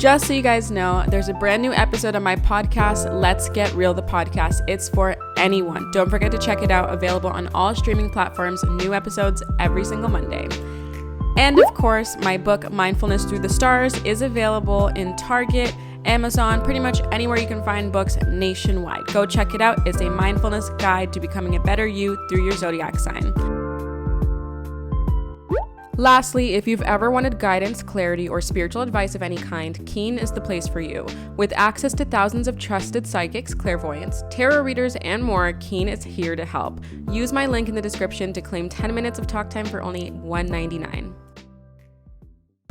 Just so you guys know, there's a brand new episode on my podcast, Let's Get Real, the podcast. It's for anyone. Don't forget to check it out. Available on all streaming platforms. New episodes every single Monday. And of course, my book, Mindfulness Through the Stars, is available in Target, Amazon, pretty much anywhere you can find books nationwide. Go check it out. It's a mindfulness guide to becoming a better you through your zodiac sign. Lastly, if you've ever wanted guidance, clarity, or spiritual advice of any kind, Keen is the place for you. With access to thousands of trusted psychics, clairvoyants, tarot readers, and more, Keen is here to help. Use my link in the description to claim 10 minutes of talk time for only $1.99.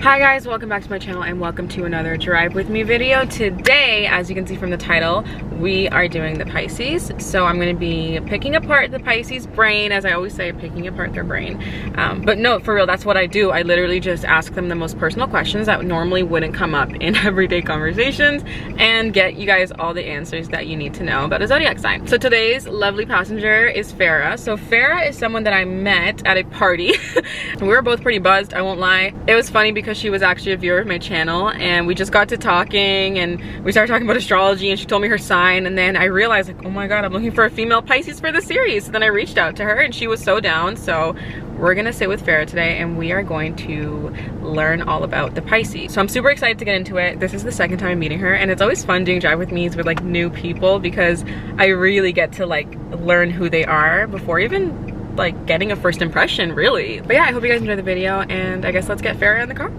Hi guys, welcome back to my channel and welcome to another Drive With Me video. Today, as you can see from the title, we are doing the Pisces. So I'm going to be picking apart the Pisces brain, as I always say, picking apart their brain. But no, for real, that's what I do. I literally just ask them the most personal questions that normally wouldn't come up in everyday conversations and get you guys all the answers that you need to know about a zodiac sign. So today's lovely passenger is Farah. So Farah is someone that I met at a party. We were both pretty buzzed, I won't lie. It was funny because she was actually a viewer of my channel and we just got to talking and we started talking about astrology and she told me her sign, and then I realized, like, oh my god, I'm looking for a female Pisces for the series. So then I reached out to her and she was so down. So we're gonna sit with Farah today and we are going to learn all about the Pisces. So I'm super excited to get into it. This is the second time I'm meeting her and it's always fun doing Drive With Me's with like new people because I really get to like learn who they are before even like getting a first impression, really. But yeah, I hope you guys enjoy the video and I guess let's get Farah in the car.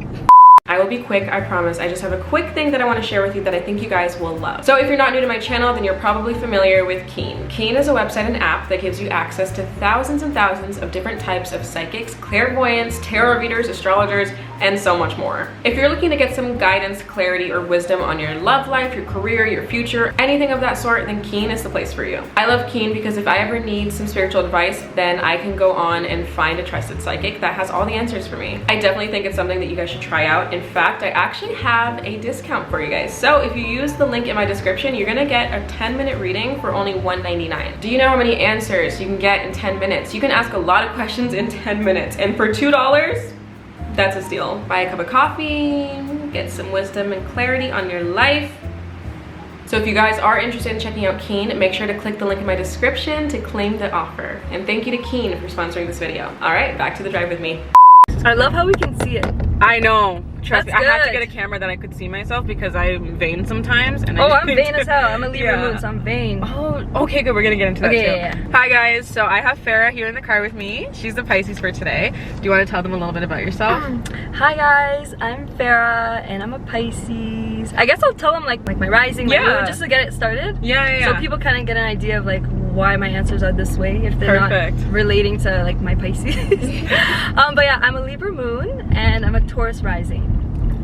I will be quick, I promise. I just have a quick thing that I want to share with you that I think you guys will love. So if you're not new to my channel, then you're probably familiar with Keen. Keen is a website and app that gives you access to thousands and thousands of different types of psychics, clairvoyants, tarot readers, astrologers, and so much more. If you're looking to get some guidance, clarity, or wisdom on your love life, your career, your future, anything of that sort, then Keen is the place for you. I love Keen because if I ever need some spiritual advice, then I can go on and find a trusted psychic that has all the answers for me. I definitely think it's something that you guys should try out. In fact, I actually have a discount for you guys. So if you use the link in my description, you're gonna get a 10-minute reading for only $1.99. Do you know how many answers you can get in 10 minutes? You can ask a lot of questions in 10 minutes, and for $2, that's a steal. Buy a cup of coffee, get some wisdom and clarity on your life. So if you guys are interested in checking out Keen, make sure to click the link in my description to claim the offer. And thank you to Keen for sponsoring this video. All right, back to the Drive With Me. I love how we can see it. I know. Trust me, I had to good. get a camera that I could see myself because I'm vain sometimes. And I'm vain as hell. I'm a Libra moon, so I'm vain. Oh, okay, good. We're gonna get into that too. Yeah. Hi guys, so I have Farah here in the car with me. She's the Pisces for today. Do you want to tell them a little bit about yourself? Hi guys, I'm Farah and I'm a Pisces. I guess I'll tell them like my rising, my moon, just to get it started. Yeah. So people kind of get an idea of like why my answers are this way if they're not relating to like my Pisces. But yeah, I'm a Libra moon and I'm a Taurus rising.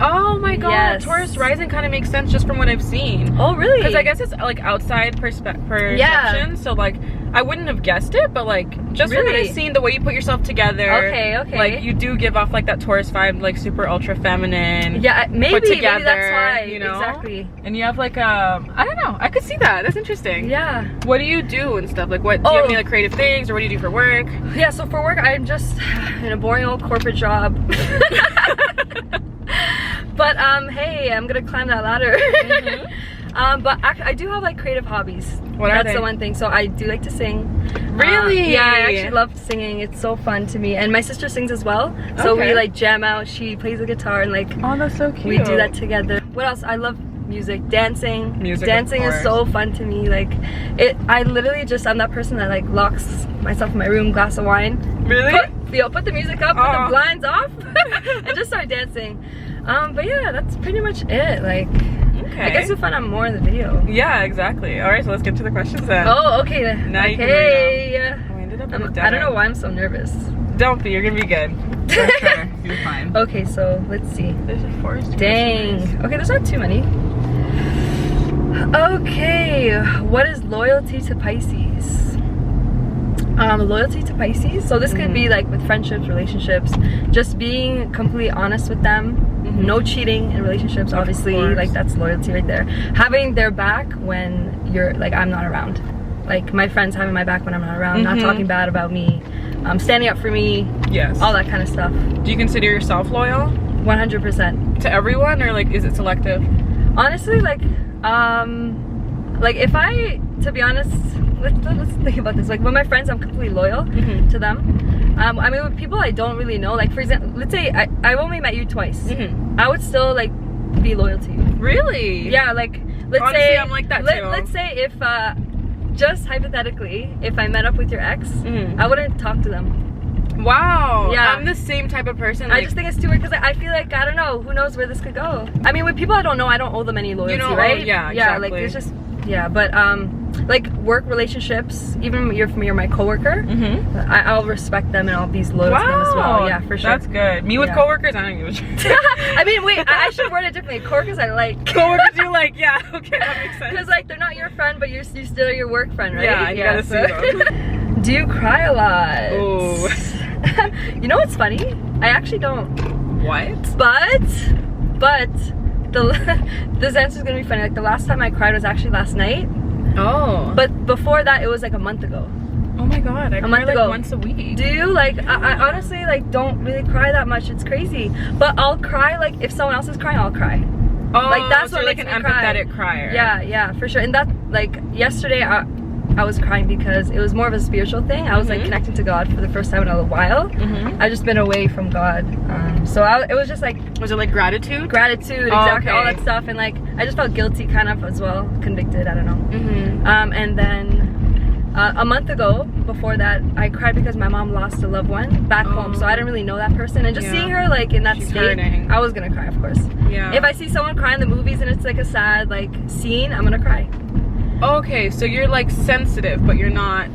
Oh my god, yes. Taurus rising kind of makes sense just from what I've seen. Oh really? Because I guess it's like outside perception, so like I wouldn't have guessed it, but like just from what I've seen, the way you put yourself together, okay, like you do give off like that Taurus vibe, like super ultra feminine. Yeah, maybe put together, maybe that's why. You know? Exactly. And you have like I don't know, I could see that. That's interesting. Yeah. What do you do and stuff? Like what do you have any like creative things, or what do you do for work? Yeah, so for work I'm just in a boring old corporate job. But hey, I'm gonna climb that ladder. But I do have like creative hobbies. What are they? That's the one thing. So I do like to sing. Really? Yeah, I actually love singing. It's so fun to me. And my sister sings as well. So we like jam out. She plays the guitar and like, oh, that's so cute. We do that together. What else? I love music, dancing. Dancing is so fun to me. Like I literally I'm that person that like locks myself in my room, glass of wine. Really? Put the music up, put the blinds off, and just start dancing. But yeah, that's pretty much it. Like, I guess you'll find out more in the video. Yeah, exactly. All right, so let's get to the questions then. Oh, okay. Now you can read them. I don't know why I'm so nervous. Don't be. You're gonna be good. For sure. You're fine. Okay, so let's see. There's a forest. Dang. Okay, there's not too many. Okay, what is loyalty to Pisces? Loyalty to Pisces. So this could be like with friendships, relationships, just being completely honest with them. No cheating in relationships, obviously. Like that's loyalty right there. Having their back when you're like I'm not around. Like my friends having my back when I'm not around, not talking bad about me, standing up for me. Yes. All that kind of stuff. Do you consider yourself loyal? 100%. to everyone, or like is it selective? Honestly, like if I, to be honest, let's think about this. Like with my friends, I'm completely loyal to them. I mean, with people I don't really know, like for example, let's say I've only met you twice, I would still like be loyal to you. Really? Yeah, like let's Honestly, say I'm like that too. Let's say if just hypothetically, if I met up with your ex, I wouldn't talk to them. Wow. Yeah. I'm the same type of person. Like, I just think it's too weird because I feel like, I don't know, who knows where this could go. I mean, with people I don't know, I don't owe them any loyalty, right? Yeah, yeah, exactly. like it's just, yeah, but like work relationships, even you're my coworker, I'll respect them and I'll be loyal to them as well. Yeah, for sure. That's good. Me with coworkers, I don't give a shit. I mean, wait, I should word it differently. Coworkers I like. Coworkers you like, yeah, okay, that makes sense. Because like they're not your friend, but you still your work friend, right? Yeah, you gotta see them. Do you cry a lot? Ooh. You know what's funny? I actually don't. What? But this answer's gonna be funny. Like the last time I cried was actually last night. Oh. But before that, it was like a month ago. Oh my god, I cry like once a week. Do you? Like I honestly like don't really cry that much. It's crazy. But I'll cry like if someone else is crying, I'll cry. Oh, like that's so what like makes an me cry. empathetic crier. Yeah, for sure. And that like yesterday I was crying because it was more of a spiritual thing. I was like connecting to God for the first time in a while. I've just been away from God. So it was just like... Was it like gratitude? Gratitude, exactly, all that stuff. And like, I just felt guilty kind of as well. Convicted, I don't know. And then a month ago, before that, I cried because my mom lost a loved one back home. So I didn't really know that person. And just seeing her like in that state, hurting. I was gonna cry, of course. Yeah. If I see someone cry in the movies and it's like a sad like scene, I'm gonna cry. Okay, so you're like sensitive, but you're not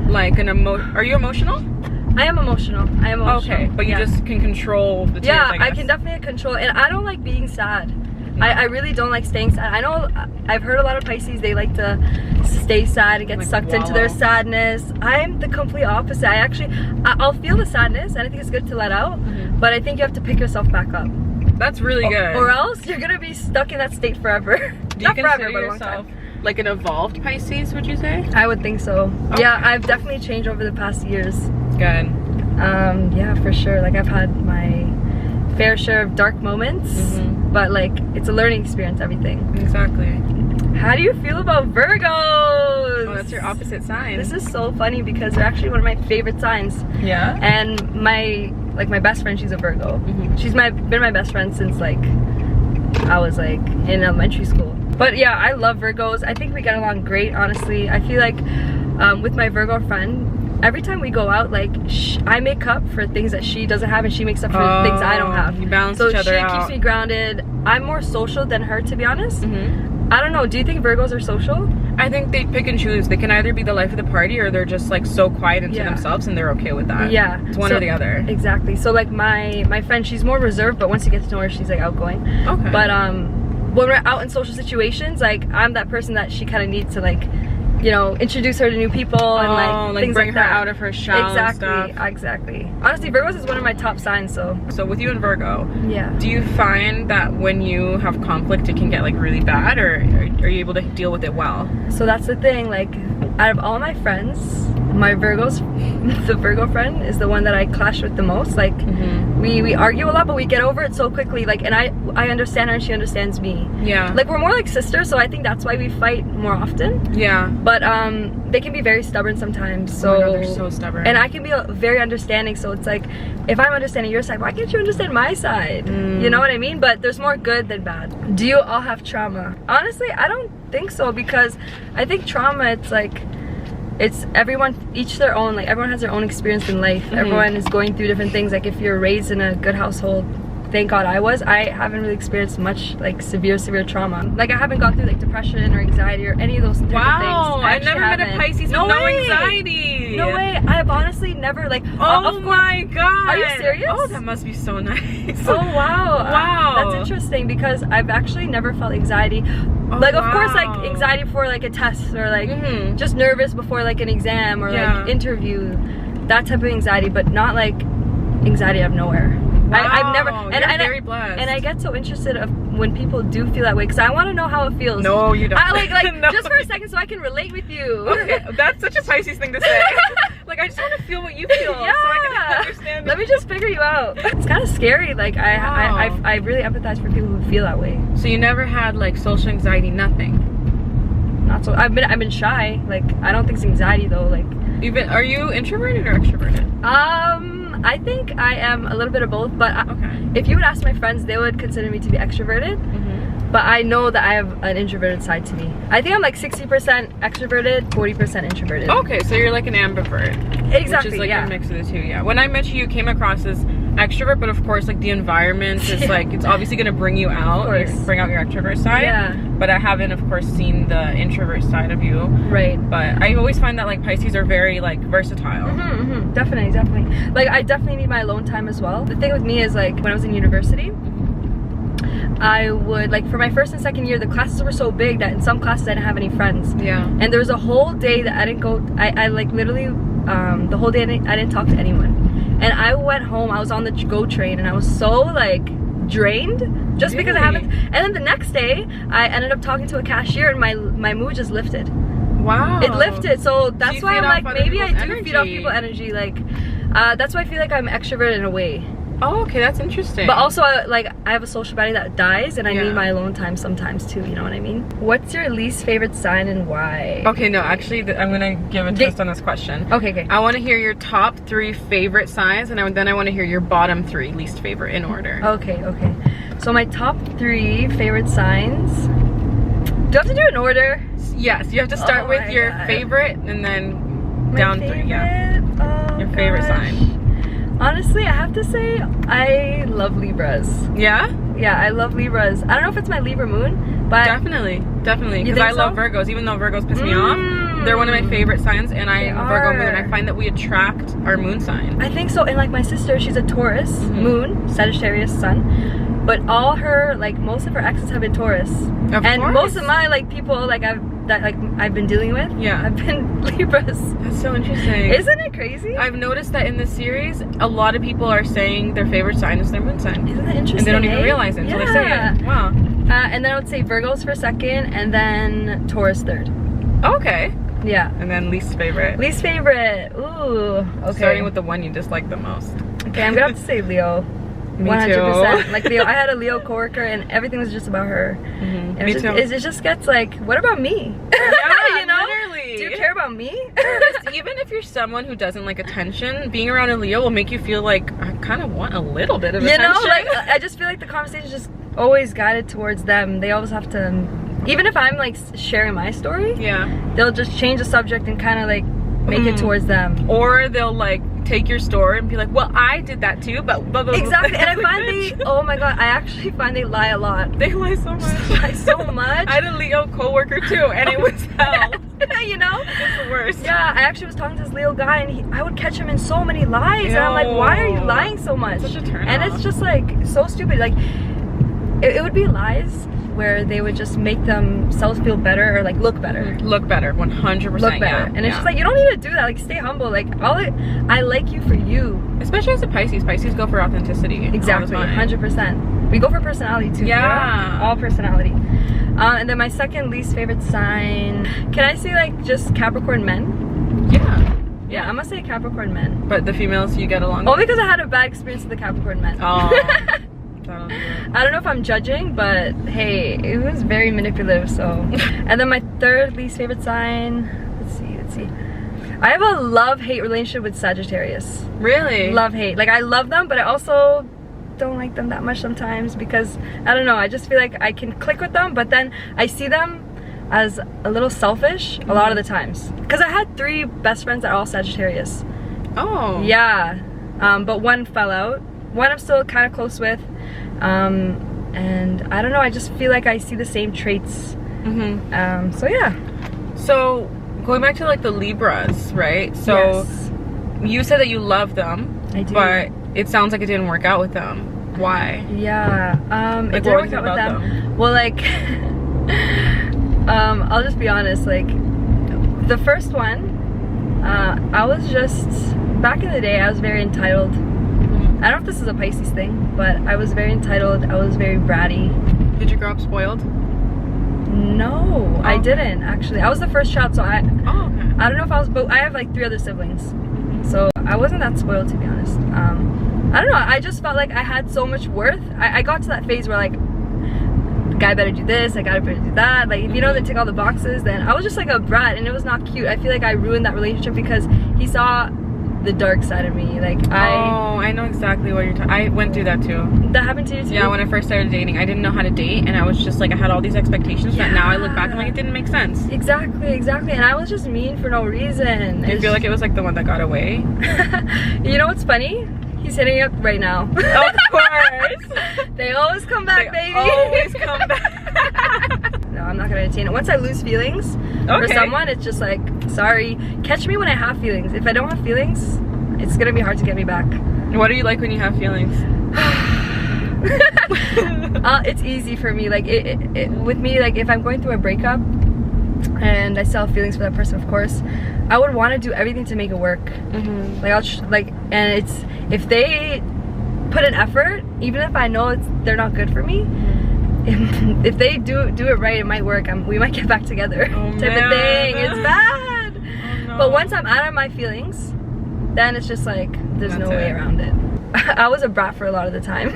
like an Are you emotional? I am emotional. Okay, but you just can control the tears, yeah, I guess. I can definitely control it. And I don't like being sad. I really don't like staying sad. I know I've heard a lot of Pisces, they like to stay sad and get like sucked into their sadness. I'm the complete opposite. I'll feel the sadness and I think it's good to let out, but I think you have to pick yourself back up. That's really good. Or else you're gonna be stuck in that state forever. Do you consider yourself like an evolved Pisces, would you say? I would think so. Okay. Yeah, I've definitely changed over the past years. Good. Yeah, for sure. Like I've had my fair share of dark moments, but like it's a learning experience, everything. Exactly. How do you feel about Virgos? Oh, that's your opposite sign. This is so funny because they're actually one of my favorite signs. Yeah. And my best friend, she's a Virgo. She's been my best friend since like I was like in elementary school. But yeah, I love Virgos. I think we get along great, honestly. I feel like with my Virgo friend, every time we go out, like I make up for things that she doesn't have and she makes up for things I don't have. You balance each other out. So she keeps me grounded. I'm more social than her, to be honest. I don't know, do you think Virgos are social? I think they pick and choose. They can either be the life of the party or they're just like so quiet into themselves and they're okay with that. Yeah. It's one or the other. Exactly. So like my friend, she's more reserved, but once you get to know her, she's like outgoing. Okay. But when we're out in social situations, like I'm that person that she kind of needs to like, you know, introduce her to new people and like things bring like her that. out of her shell. Exactly. Honestly, Virgos is one of my top signs. So with you and Virgo, do you find that when you have conflict, it can get like really bad, or are you able to deal with it well? So that's the thing. Like, out of all my friends, my the Virgo friend is the one that I clash with the most. Like, we argue a lot, but we get over it so quickly. Like, and I understand her and she understands me. Yeah. Like, we're more like sisters, so I think that's why we fight more often. Yeah. But they can be very stubborn sometimes. So they're so stubborn. And I can be very understanding. So it's like, if I'm understanding your side, why can't you understand my side? You know what I mean? But there's more good than bad. Do you all have trauma? Honestly, I don't think so, because I think trauma, it's like, it's everyone, each their own. Like everyone has their own experience in life. Everyone is going through different things. Like if you're raised in a good household, thank God I haven't really experienced much like severe trauma. Like I haven't gone through like depression or anxiety or any of those type of things. I've never met a Pisces with no anxiety. No way. I've honestly never like. Oh my God. Are you serious? Oh, that must be so nice. Oh wow. Wow. That's interesting because I've actually never felt anxiety. Like of course like anxiety before like a test or like just nervous before like an exam or like interview, that type of anxiety, but not like anxiety out of nowhere. Wow, I've never, and very blessed. And I get so interested of when people do feel that way because I want to know how it feels. No, you don't. I like no. just for a second so I can relate with you. Okay, that's such a Pisces thing to say. Like, I just want to feel what you feel, Yeah. so I can understand. Let me just figure you out. It's kind of scary. Like, I really empathize for people who feel that way. So you never had like social anxiety, nothing? Not so. I've been shy. Like, I don't think it's anxiety though. Like, Are you introverted or extroverted? I think I am a little bit of both. But Okay. if you would ask my friends, they would consider me to be extroverted. But I know that I have an introverted side to me. I think I'm like 60% extroverted, 40% introverted. Okay, so you're like an ambivert. Exactly, Which is like yeah. a mix of the two, yeah. When I met you, you came across as extrovert, but of course, like the environment is like, it's obviously gonna bring you out, bring out your extrovert side. Yeah. But I haven't, of course, seen the introvert side of you. Right. But I always find that like Pisces are very like versatile. Definitely, definitely. Like, I definitely need my alone time as well. The thing with me is, like, when I was in university, I would, like, for my first and second year, the classes were so big that in some classes I didn't have any friends. Yeah. And there was a whole day that I didn't go, I like literally, the whole day I didn't talk to anyone. And I went home, I was on the GO train, and I was so, like, drained just because I haven't. And then the next day, I ended up talking to a cashier, and my mood just lifted. Wow. It lifted. So that's you why feed I'm off like, other maybe I people's do feed off energy. people energy. Like, that's why I feel like I'm extroverted in a way. Oh, okay, that's interesting. But also, like, I have a social battery that dies, and I Yeah. need my alone time sometimes too. You know what I mean? What's your least favorite sign and why? Okay, no, actually, I'm gonna give a twist on this question. Okay. I want to hear your top 3 favorite signs, and then I want to hear your bottom 3 least favorite in order. Okay. So my top 3 favorite signs. Do I have to do it in order? Yes, you have to start Oh with my your God. favorite, and then My down favorite? 3. Yeah. Oh, Your favorite gosh. sign. Honestly, I have to say I love Libras. Yeah. Yeah, I love Libras. I don't know if it's my Libra moon, but Definitely. You Because think I love so? Virgos, even though Virgos piss me off. They're one of my favorite signs, and I They am a Virgo moon. are. I find that we attract our moon sign. I think so. And like my sister, she's a Taurus moon, Sagittarius sun, but all her, like, most of her exes have been Taurus. Of And course. most of my, like, people like I've been dealing with, Yeah. have been Libras. That's so interesting. Isn't it crazy? I've noticed that in this series, a lot of people are saying their favorite sign is their moon sign. Isn't that interesting? And they don't even eh? realize it until they say Yeah. it. Wow. And then I would say Virgos for second, and then Taurus third. Okay. Yeah. And then least favorite. Least favorite. Ooh. Okay. Starting with the one you dislike the most. Okay, I'm gonna have to say Leo. Me 100%. too. Like Leo, I had a Leo coworker, and everything was just about her. And Me too. it just gets like, what about me? Yeah, you know? literally. Do you care about me? Even if you're someone who doesn't like attention, being around a Leo will make you feel like I kind of want a little bit of You attention. know, like, I just feel like the conversation is just always guided towards them. They always have to, even if I'm like sharing my story, Yeah. they'll just change the subject and kind of like make it towards them. Or they'll like take your story and be like, well, I did that too, but blah, blah, blah. Exactly, and I Like, find they, oh my god, I actually find they lie a lot. they lie so much. Lie so much. I had a Leo coworker too, and it was hell. You know? It's the worst. Yeah, I actually was talking to this Leo guy, and I would catch him in so many lies, and I'm like, why are you Ew. lying so much? Such a turn And off. it's just like so stupid. Like, it would be lies where they would just make themselves feel better or like look better. Look better, 100%. Look better. Yeah. And it's just like, you don't need to do that. Like, stay humble. Like, I like you for you. Especially as a Pisces. Pisces go for authenticity. Exactly, all the time. 100%. We go for personality too. Yeah. You know? All personality. And then my second least favorite sign, can I say like just Capricorn men? Yeah. Yeah, I'm gonna say Capricorn men. But the females you get along Only because I had a bad experience with the Capricorn men. Oh. That'll do it. I don't know if I'm judging, but hey, it was very manipulative, so. And then my third least favorite sign, let's see. I have a love-hate relationship with Sagittarius. Really? Love-hate. Like, I love them, but I also don't like them that much sometimes because, I don't know, I just feel like I can click with them, but then I see them as a little selfish a lot of the times. Because I had 3 best friends that are all Sagittarius. Oh. Yeah, but one fell out. One I'm still kind of close with. And I don't know, I just feel like I see the same traits. So yeah. So going back to like the Libras, right? So Yes, you said that you love them, I do. but it sounds like it didn't work out with them. Why? Yeah, Like, it didn't what was work it out with about them. Well, like, I'll just be honest, like, the first one, I was just, back in the day, I was very entitled. I don't know if this is a Pisces thing, but I was very entitled, I was very bratty. Did you grow up spoiled? No, I didn't, actually. I was the first child, so Oh, okay. I don't know if I was, but I have like 3 other siblings. So I wasn't that spoiled, to be honest. I don't know, I just felt like I had so much worth. I got to that phase where like, guy better do this, I gotta better do that. Like, if you know they tick all the boxes, then I was just like a brat, and it was not cute. I feel like I ruined that relationship because he saw the dark side of me. Like, I know exactly what you're talking. I went through that too. That happened to you too? Yeah, when I first started dating, I didn't know how to date, and I was just like, I had all these expectations that now I look back and like, it didn't make sense. Exactly, and I was just mean for no reason. Do you feel like it was like the one that got away? You know what's funny? He's hitting up right now. Of course. They always come back, baby. Always come back. No, I'm not gonna entertain it. Once I lose feelings for someone, it's just like, sorry. Catch me when I have feelings. If I don't have feelings, it's gonna be hard to get me back. What do you like when you have feelings? It's easy for me. Like, with me, like, if I'm going through a breakup and I still have feelings for that person, of course, I would want to do everything to make it work. Like, and it's, if they put an effort, even if I know they're not good for me, if they do it right, it might work. We might get back together, type of thing. It's bad. Oh, no. But once I'm out of my feelings, then it's just like, there's no way around it. I was a brat for a lot of the time.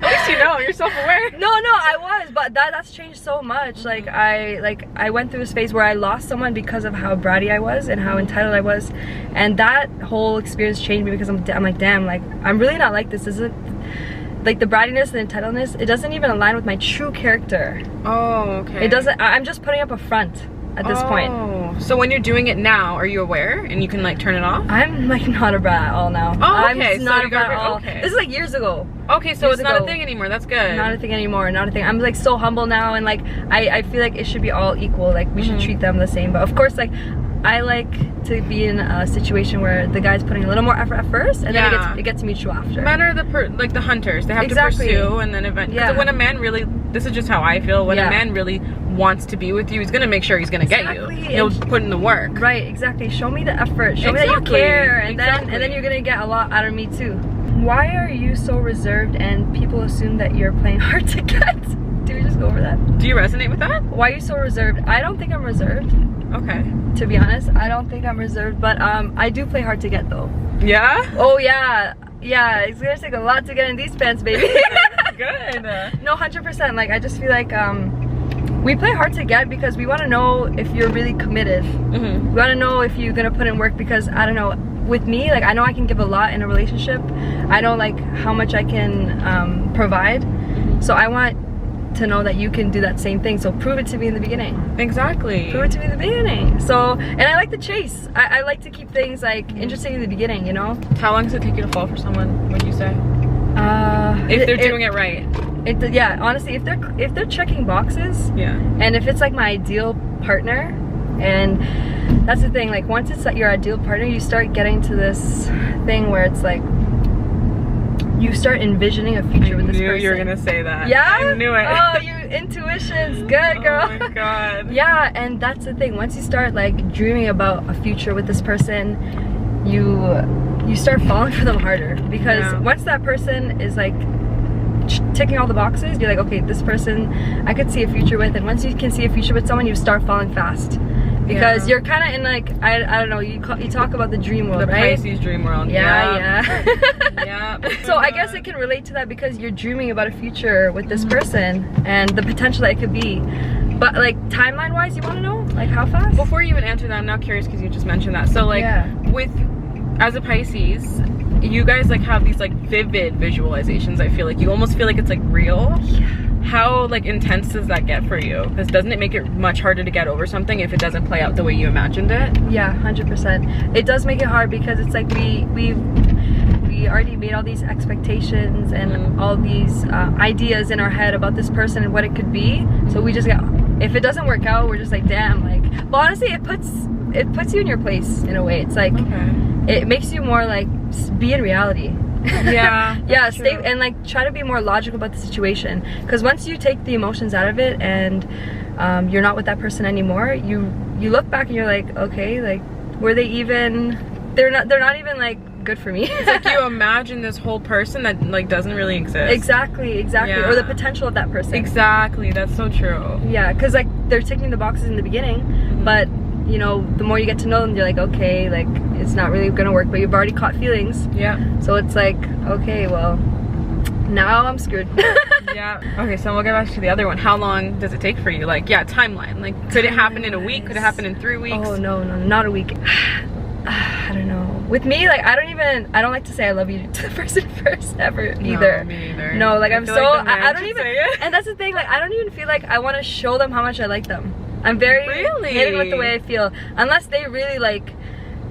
At least you know, you're self-aware. No, I was, but that's changed so much. Like, I went through this phase where I lost someone because of how bratty I was and how entitled I was, and that whole experience changed me because I'm like, damn, like, I'm really not like this. Isn't like the brattiness and entitledness, it doesn't even align with my true character. Oh, okay. It doesn't. I'm just putting up a front at this point. So when you're doing it now, are you aware and you can like turn it off? I'm like not a brat at all now. Oh, okay. I'm not a brat at all. This is like years ago. Okay, so it's not a thing anymore. That's good. Not a thing anymore. Not a thing. I'm like so humble now, and like I feel like it should be all equal. Like, we should treat them the same. But of course, like, I like to be in a situation where the guy's putting a little more effort at first, and then it gets mutual after. Men are the hunters. They have to pursue, and then eventually. Yeah. When a man really, this is just how I feel. When a man really wants to be with you, he's gonna make sure he's gonna get you. He'll put in the work. Right. Exactly. Show me the effort. Show me that you care, and then you're gonna get a lot out of me too. Why are you so reserved, and people assume that you're playing hard to get? Do we just go over that? Do you resonate with that? Why are you so reserved? I don't think I'm reserved. Okay. To be honest, I don't think I'm reserved, but I do play hard to get though. Yeah? Oh yeah. Yeah, it's gonna take a lot to get in these pants, baby. Good. No, 100%. Like, I just feel like we play hard to get because we want to know if you're really committed. We want to know if you're gonna put in work, because I don't know, with me, like, I know I can give a lot in a relationship. I know like how much I can provide. So I want to know that you can do that same thing. So prove it to me in the beginning. Exactly. Prove it to me in the beginning. So, and I like the chase. I like to keep things like interesting in the beginning, you know? How long does it take you to fall for someone, would you say? If they're doing it right. Yeah, honestly, if they're checking boxes, and if it's like my ideal partner, and that's the thing, like, once it's like your ideal partner, you start getting to this thing where it's like, you start envisioning a future with this person. I knew you were gonna say that. Yeah? I knew it. Oh, your intuition's good, girl. Oh my god. Yeah, and that's the thing. Once you start like dreaming about a future with this person, you start falling for them harder, because once that person is like ticking all the boxes, you're like, okay, this person I could see a future with. And once you can see a future with someone, you start falling fast. Because you're kind of in like, I don't know, you talk about the dream world, right? The Pisces dream world. Yeah. Yeah. So I guess it can relate to that, because you're dreaming about a future with this person and the potential that it could be. But like, timeline wise, you want to know like how fast? Before you even answer that, I'm now curious because you just mentioned that. So like, as a Pisces, you guys like have these like vivid visualizations. I feel like you almost feel like it's like real. How like intense does that get for you? Because doesn't it make it much harder to get over something if it doesn't play out the way you imagined it? Yeah, 100%. It does make it hard, because it's like we already made all these expectations and all these ideas in our head about this person and what it could be. So we just if it doesn't work out, we're just like, damn. Like, but honestly, it puts you in your place in a way. It's like, it makes you more like be in reality. Yeah, stay and like try to be more logical about the situation, because once you take the emotions out of it and you're not with that person anymore, you look back and you're like, okay, like, were they even, they're not even like good for me. It's like you imagine this whole person that like doesn't really exist. Exactly. Or the potential of that person. Exactly, that's so true. Yeah, because like they're ticking the boxes in the beginning, but you know, the more you get to know them, you're like, okay, like it's not really gonna work, but you've already caught feelings. Yeah. So it's like, okay, well, now I'm screwed. Yeah. Okay, so we'll get back to the other one. How long does it take for you? Like, yeah, timeline. Like, could it happen in a week? Could it happen in 3 weeks? Oh no, not a week. I don't know. With me, like, I don't like to say I love you to the person first ever either. No, me either. No, like I'm so like I don't even and that's the thing, like I don't even feel like I want to show them how much I like them. I'm very hidden with the way I feel, unless they really like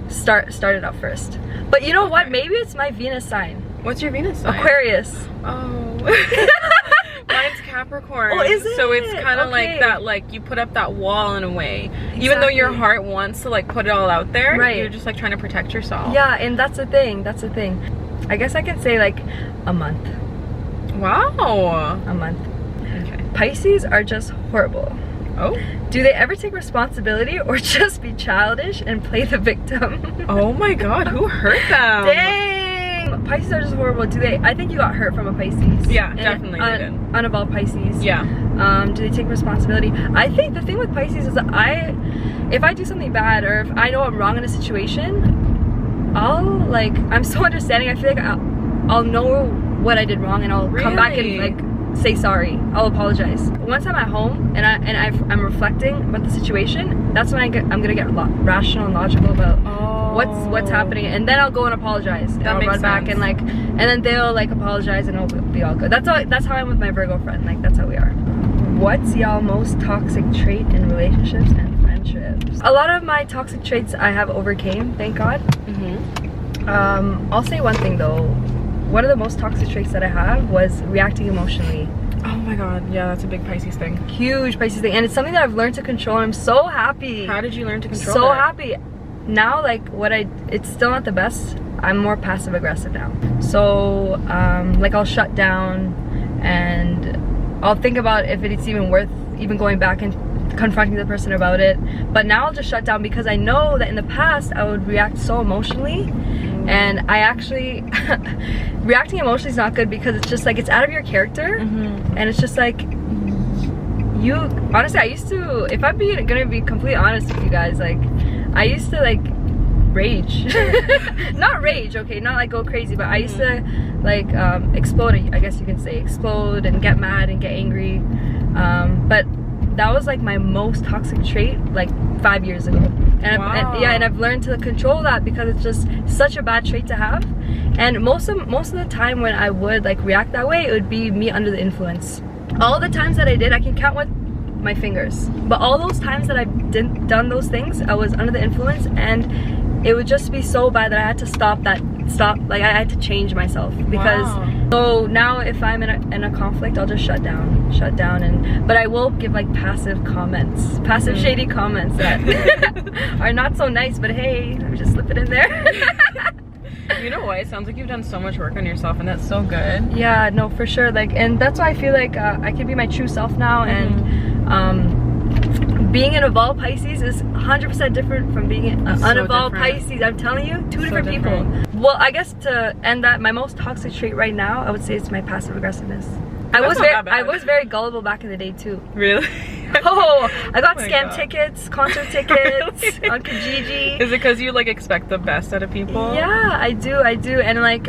start it up first. But you know what? Maybe it's my Venus sign. What's your Venus sign? Aquarius. Oh. Mine's Capricorn. Oh, is it? So it's kind of like that, like you put up that wall in a way. Exactly. Even though your heart wants to like put it all out there, right. You're just like trying to protect yourself. Yeah, and that's the thing. I guess I can say like a month. Wow. A month. Okay. Pisces are just horrible. Oh? Do they ever take responsibility or just be childish and play the victim? Oh my god, who hurt them? Dang! Pisces are just horrible. I think you got hurt from a Pisces. Yeah, definitely they did. Unevolved Pisces. Yeah. Do they take responsibility? I think the thing with Pisces is that if I do something bad or if I know I'm wrong in a situation, I'm so understanding. I feel like I'll know what I did wrong and I'll come back and like say sorry. I'll apologize. Once I'm at home and I'm reflecting about the situation, that's when I'm gonna get rational and logical about what's happening, and then I'll go and apologize. And I'll run back and then they'll like apologize and it'll be all good. That's how I'm with my Virgo friend. Like that's how we are. What's y'all most toxic trait in relationships and friendships? A lot of my toxic traits I have overcame, thank God. I'll say one thing though. One of the most toxic traits that I have was reacting emotionally. Oh my god, yeah, that's a big Pisces thing. Huge Pisces thing, and it's something that I've learned to control, and I'm so happy. How did you learn to control So that? happy. Now, like, it's still not the best. I'm more passive aggressive now. So, like, I'll shut down, and I'll think about if it's even worth even going back and confronting the person about it. But now I'll just shut down because I know that in the past I would react so emotionally. And I actually reacting emotionally is not good because it's just like it's out of your character, and it's just like honestly I used to, if I'm gonna be completely honest with you guys, like I used to like rage. Not rage, okay, not like go crazy, but I used to like explode, I guess you can say, explode and get mad and get angry, but that was like my most toxic trait like 5 years ago. And, and I've learned to control that because it's just such a bad trait to have. And most of the time when I would like react that way, it would be me under the influence. All the times that I did, I can count with my fingers. But all those times that I've done those things, I was under the influence, and it would just be so bad that I had to stop. Like I had to change myself because. So now if I'm in a conflict, I'll just shut down, but I will give like passive comments, shady comments that are not so nice, but hey, let me just slip it in there. You know what? It sounds like you've done so much work on yourself, and that's so good. Yeah, no, for sure. Like, and that's why I feel like I can be my true self now, and being an evolved Pisces is 100% different from being an unevolved Pisces. I'm telling you, two different people. Well, I guess to end that, my most toxic trait right now, I would say it's my passive aggressiveness. I was very gullible back in the day too. Really? Oh, I got scam tickets, concert tickets on Kijiji. Is it because you like expect the best out of people? Yeah, I do, and like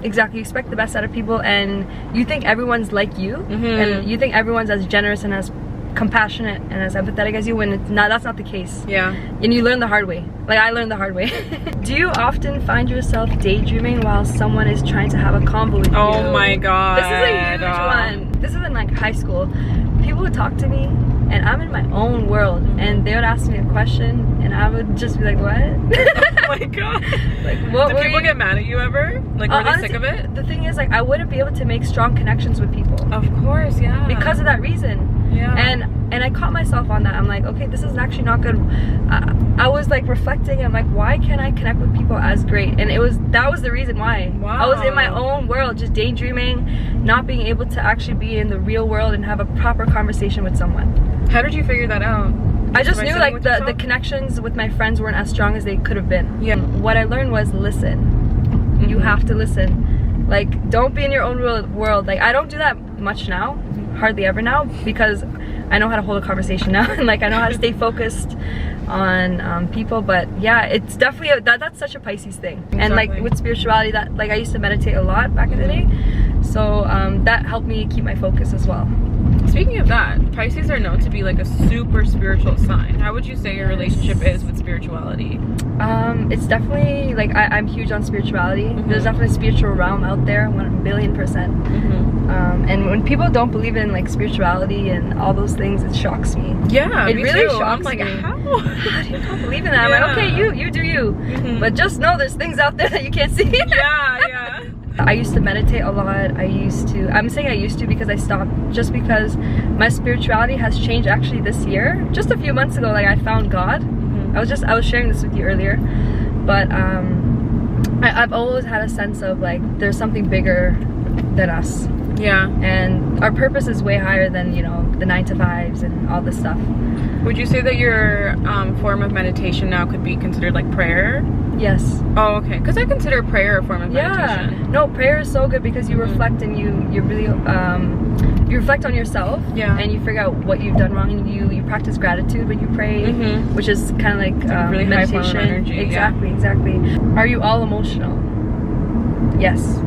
exactly, you expect the best out of people, and you think everyone's like you, and you think everyone's as generous and as compassionate and as empathetic as you, when it's not. That's not the case. Yeah. And you learn the hard way. Like I learned the hard way. Do you often find yourself daydreaming while someone is trying to have a convo with you? Oh my god. This is a huge one. This is in like high school. People would talk to me and I'm in my own world, and they would ask me a question and I would just be like, what? Oh my god. Like, what? Did people get mad at you ever? Like, were they sick of it? The thing is, like, I wouldn't be able to make strong connections with people. Of course, yeah. Because of that reason. Yeah. And I caught myself on that. I'm like, okay, this is actually not good. I was like reflecting. I'm like, why can't I connect with people as great? And that was the reason why. Wow. I was in my own world, just daydreaming, not being able to actually be in the real world and have a proper conversation with someone. How did you figure that out? I just knew like the connections with my friends weren't as strong as they could have been. Yeah. What I learned was listen. You have to listen. Like, don't be in your own world. Like, I don't do that much now, hardly ever now, because I know how to hold a conversation now, and like I know how to stay focused on people. But yeah, it's definitely that's such a Pisces thing. Exactly. And like with spirituality, that like I used to meditate a lot back in the day, so that helped me keep my focus as well. Speaking of that, Pisces are known to be like a super spiritual sign. How would you say your relationship is with spirituality? It's definitely like I'm huge on spirituality. There's definitely a spiritual realm out there, 1,000,000,000%. And when people don't believe in like spirituality and all those things, it shocks me. Yeah, it me really too. shocks I'm like, me. how do you not believe in that? I'm like, okay, you do you, but just know there's things out there that you can't see. Yeah. I used to meditate a lot. I'm saying I used to because I stopped, just because my spirituality has changed actually this year. Just a few months ago, like I found God. I was sharing this with you earlier, but I've always had a sense of like there's something bigger than us. Yeah. And our purpose is way higher than, you know, the 9-to-5s and all this stuff. Would you say that your form of meditation now could be considered like prayer? Yes. Oh, okay. Because I consider prayer a form of meditation. No, prayer is so good because you reflect and you really you reflect on yourself. Yeah. And you figure out what you've done wrong, and you practice gratitude when you pray, which is kind of like really meditation. High form of energy. Exactly. Are you all emotional? Yes.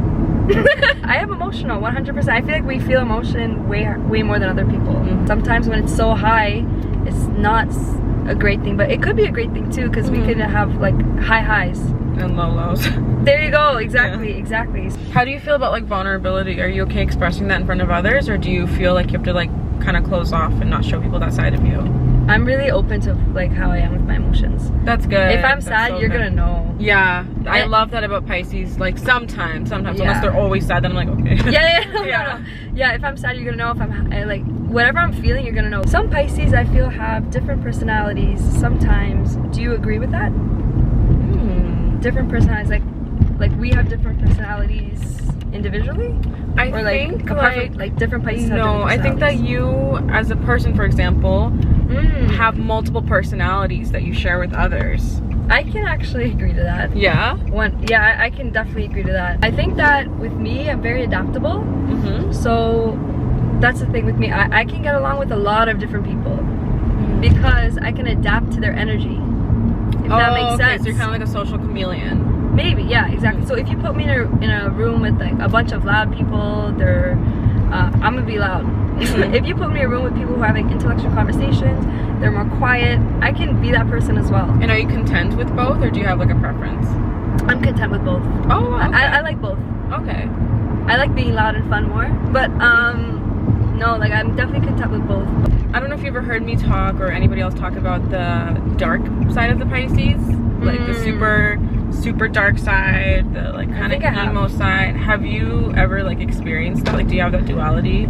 I am emotional 100%. I feel like we feel emotion way more than other people. Sometimes when it's so high, it's not a great thing, but it could be a great thing too, because we can have like high highs and low lows. There you go. Exactly. How do you feel about like vulnerability? Are you okay expressing that in front of others, or do you feel like you have to like kind of close off and not show people that side of you? I'm really open to like how I am with my emotions. That's good. If I'm sad, so you're gonna know. Yeah, I love that about Pisces. Like sometimes, unless they're always sad, then I'm like, okay. Yeah. If I'm sad, you're gonna know. If I'm like whatever I'm feeling, you're gonna know. Some Pisces I feel have different personalities. Sometimes, do you agree with that? Different personalities, like we have different personalities individually. I think like different Pisces. No, I think that you, as a person, for example, have multiple personalities that you share with others. I can actually agree to that. Yeah? I can definitely agree to that. I think that with me, I'm very adaptable. So that's the thing with me. I can get along with a lot of different people because I can adapt to their energy. If that makes sense. So you're kind of like a social chameleon. Maybe, yeah, exactly. So if you put me in a room with like a bunch of loud people, I'm gonna be loud. If you put me in a room with people who have like intellectual conversations, they're more quiet, I can be that person as well. And are you content with both, or do you have like a preference? I'm content with both. Oh, okay. I like both. Okay. I like being loud and fun more, but no, like I'm definitely content with both. I don't know if you ever heard me talk or anybody else talk about the dark side of the Pisces, like the super dark side, the like kind of emo side. Have you ever like experienced that? Like, do you have that duality?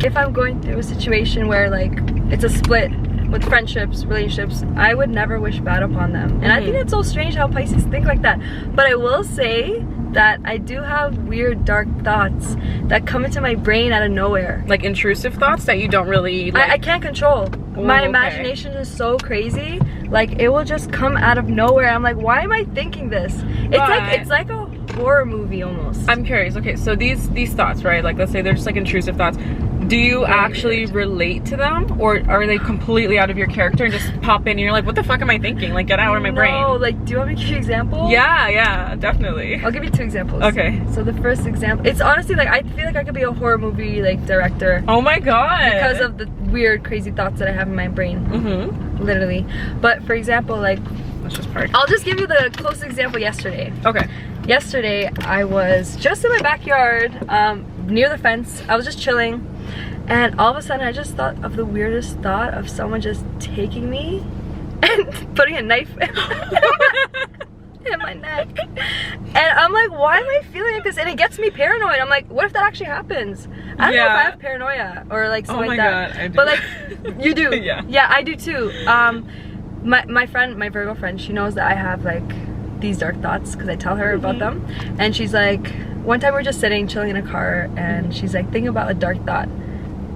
If I'm going through a situation where like it's a split with friendships, relationships, I would never wish bad upon them. And I think it's so strange how Pisces think like that. But I will say that I do have weird dark thoughts that come into my brain out of nowhere. Like intrusive thoughts that you don't really like... I can't control. My imagination is so crazy. Like it will just come out of nowhere. I'm like, why am I thinking this? It's like a horror movie almost. I'm curious. Okay, so these thoughts, right? Like let's say they're just like intrusive thoughts. Do you actually relate to them, or are they completely out of your character and just pop in and you're like, what the fuck am I thinking? Like, get out of my brain. No, like, do you want me to give you an example? Yeah, definitely. I'll give you 2 examples. Okay. So the first example, it's honestly like, I feel like I could be a horror movie like director. Oh my god. Because of the weird, crazy thoughts that I have in my brain. Literally. But for example, like, let's just park. I'll just give you the closest example yesterday. Okay. Yesterday, I was just in my backyard, near the fence. I was just chilling. And all of a sudden, I just thought of the weirdest thought of someone just taking me and putting a knife in my neck. And I'm like, why am I feeling like this? And it gets me paranoid. I'm like, what if that actually happens? I don't know if I have paranoia or like something like that. God, I do. But like, you do. Yeah, I do too. My friend, my Virgo friend, she knows that I have like these dark thoughts because I tell her about them. And she's like, one time we were just sitting, chilling in a car, and she's like, think about a dark thought.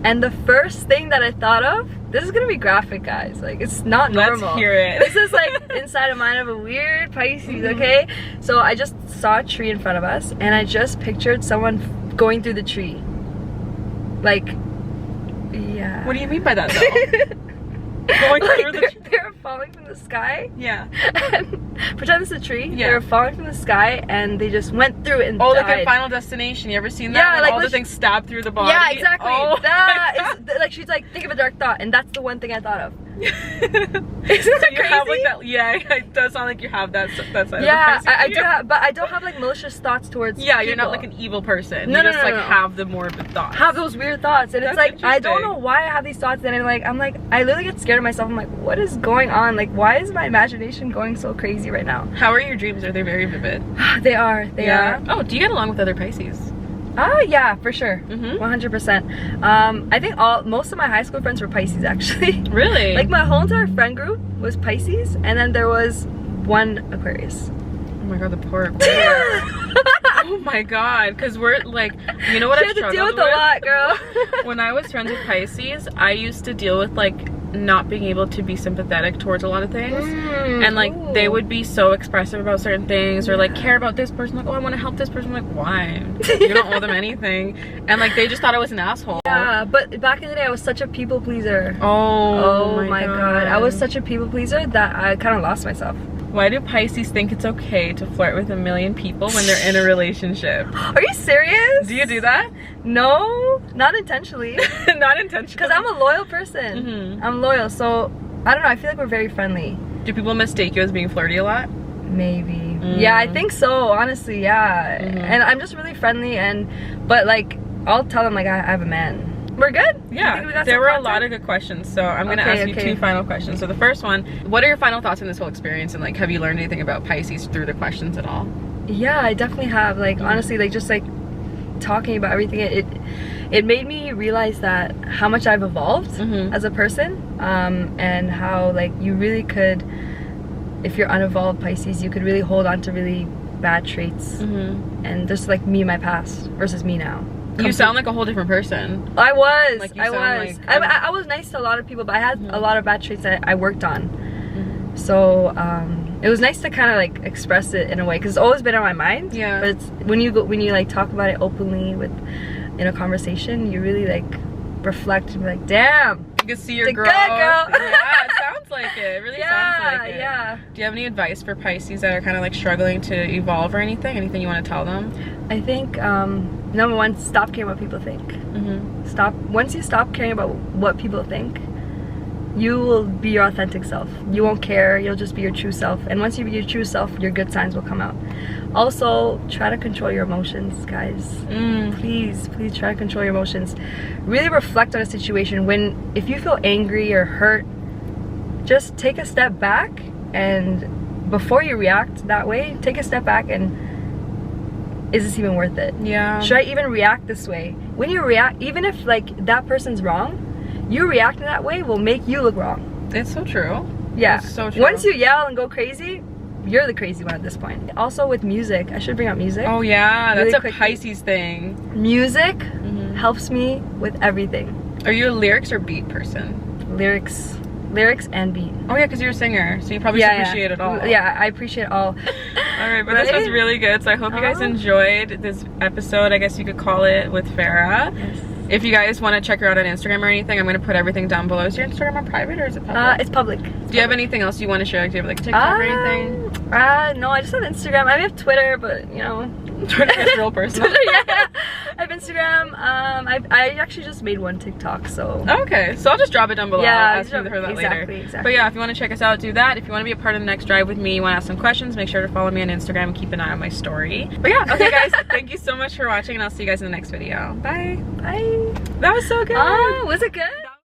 And the first thing that I thought of, this is gonna be graphic, guys. Like, it's not normal. Let's hear it. This is like inside of mind of a weird Pisces, okay? So I just saw a tree in front of us, and I just pictured someone going through the tree. Like Yeah. What do you mean by that though? Going Like through the they're falling from the sky. Yeah. And pretend it's a tree. Yeah. They were falling from the sky and they just went through it and Oh, died. like in Final Destination. You ever seen that? Yeah, When like all the when things stab through the body. Yeah, exactly. Oh, That is like she's like, think of a dark thought, and that's the one thing I thought of. Isn't that you crazy? have like that. Yeah, it does sound like you have that side Yeah, of the Pisces. I do have, but I don't have like malicious thoughts towards Yeah, you're not people. like an evil person. No, you no, just no, like no. have the morbid thoughts. Have those weird thoughts, and it's That's like I don't interesting. know why I have these thoughts, and I'm like I literally get scared of myself. I'm like, what is going on? Like, why is my imagination going so crazy right now? How are your dreams? Are they very vivid? They are. They are. Oh, do you get along with other Pisces? Oh yeah, for sure. Mhm. 100%. I think most of my high school friends were Pisces actually. Really? Like my whole entire friend group was Pisces, and then there was one Aquarius. Oh my god, the poor Aquarius. Oh my god, because we're like, you know what She I had to struggled deal with with? a lot, girl. When I was friends with Pisces, I used to deal with like not being able to be sympathetic towards a lot of things. And like they would be so expressive about certain things or like care about this person, like, oh, I want to help this person. I'm like, why? You don't owe them anything. And like they just thought I was an asshole. Yeah, but back in the day I was such a people pleaser. Oh my god. I was such a people pleaser that I kind of lost myself. Why do Pisces think it's okay to flirt with a million people when they're in a relationship? Are you serious? Do you do that? No, not intentionally. Not intentionally. Because I'm a loyal person. Mhm. I'm loyal, so I don't know, I feel like we're very friendly. Do people mistake you as being flirty a lot? Maybe. Yeah, I think so, honestly, yeah. And I'm just really friendly, but like I'll tell them like I have a man. We're good? You think we Yeah, got there some were a content? lot of good questions, so I'm gonna Okay, ask you okay. 2 final questions. So the first one, what are your final thoughts on this whole experience, and like have you learned anything about Pisces through the questions at all? Yeah, I definitely have. Like honestly, like just like talking about everything, it made me realize that how much I've evolved as a person, and how like you really could, if you're unevolved Pisces, you could really hold on to really bad traits, and just like me in my past versus me now. You sound like a whole different person. I was. Like, you I sound was. like, I was nice to a lot of people, but I had a lot of bad traits that I worked on. So it was nice to kind of like express it in a way, because it's always been on my mind. Yeah. But it's when you like talk about it openly in a conversation, you really like reflect and be like, damn. You can see your Did growth. good, girl. Yeah, it sounds like it. It really sounds like it. Yeah. Do you have any advice for Pisces that are kind of like struggling to evolve or anything? Anything you want to tell them? I think number one, stop caring what people think. Once you stop caring about what people think, you will be your authentic self. You won't care, you'll just be your true self. And once you be your true self, your good signs will come out. Also, try to control your emotions, guys. Please try to control your emotions. Really reflect on a situation. If you feel angry or hurt, just take a step back, and before you react that way, take a step back and, is this even worth it? Yeah. Should I even react this way? When you react, even if like that person's wrong, you reacting that way will make you look wrong. It's so true. Yeah. It's so true. Once you yell and go crazy, you're the crazy one at this point. Also with music, I should bring up music. Oh yeah, that's Really a quickly. Pisces thing. Music helps me with everything. Are you a lyrics or beat person? Lyrics and beat. Oh yeah, because you're a singer, so you probably appreciate it all. Yeah, I appreciate it all. Alright, but this was Right? really good, so I hope you guys enjoyed this episode, I guess you could call it, with Farah. Yes. If you guys want to check her out on Instagram or anything, I'm going to put everything down below. Is your Instagram on private or is it public? It's public. Do you have anything else you want to share? Do you have like TikTok or anything? No, I just have Instagram. I have Twitter, but you know. Twitter is real personal. Yeah. I have Instagram. I actually just made one TikTok, so. Okay, so I'll just drop it down below. Yeah, I'll ask you for that later. exactly. But yeah, if you want to check us out, do that. If you want to be a part of the next drive with me, you want to ask some questions, make sure to follow me on Instagram and keep an eye on my story. But yeah, okay guys, thank you so much for watching, and I'll see you guys in the next video. Bye. Bye. That was so good. Oh, was it good?